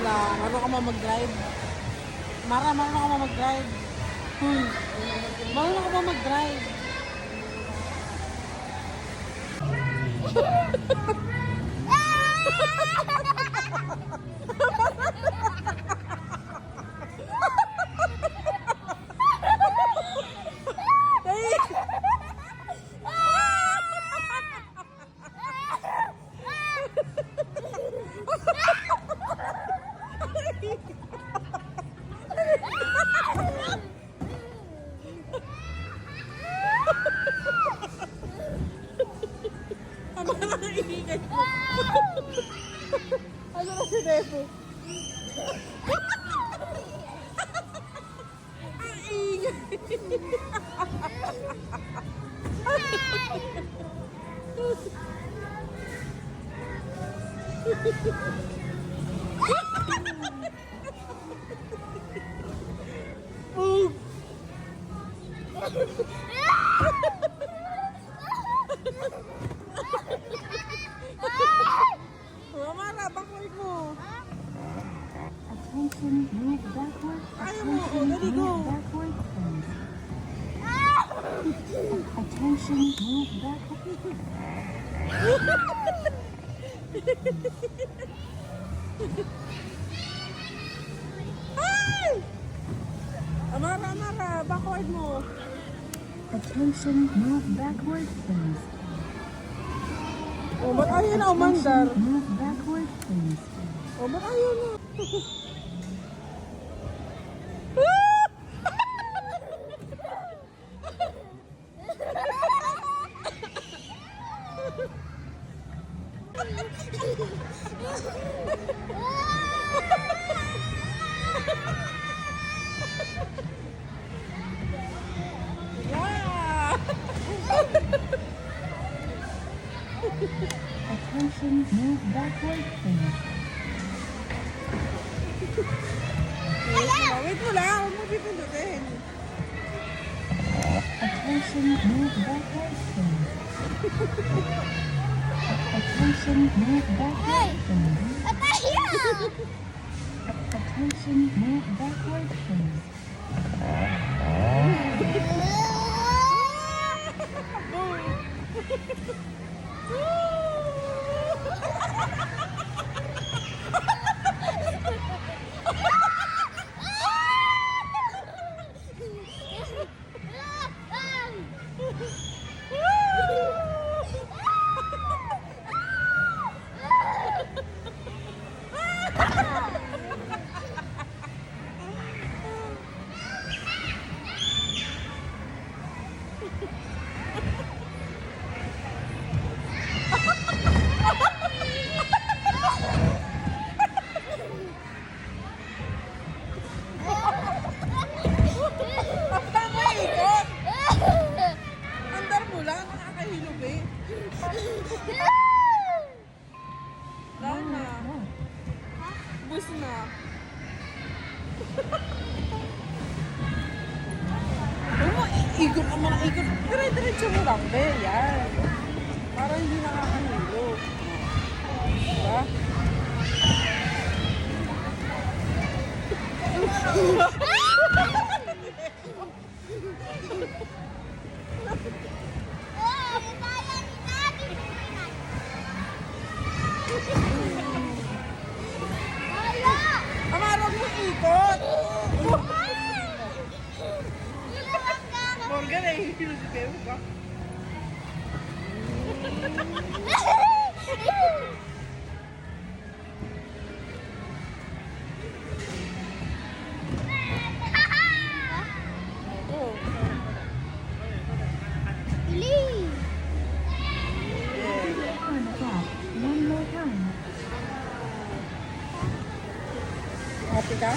lang. Marunong ka ba mag-drive? Mara, marunong ka ba mag-drive? Marunong ka ba mag-drive? Ano na si Depo? Ang ingay! Oh! Mara, backward mo. Attention, move backward. Ayaw mo, dali go. Backward, please. Attention, move backward. Ay! Mara, backward mo. Attention, move backward, please. Oh, ba't ayaw na umandar? Move backward, please. Oh, ba't ayaw na? Attention, move backward, please. Wait mo lang, huwag mo pipindutin. Attention, move backward, please. Attention, move backward, please. Attention, move backward, please. Andar mo lang, nakakahilog eh. Down na. Bus na. Ikot ang mga ikot. Dire-diretso mo lang, be. Yan. Para hindi nakakahilog. Diba? Amarog mo ikot! Morgan ay hilog si Bebo ka. One more time. Happy ka?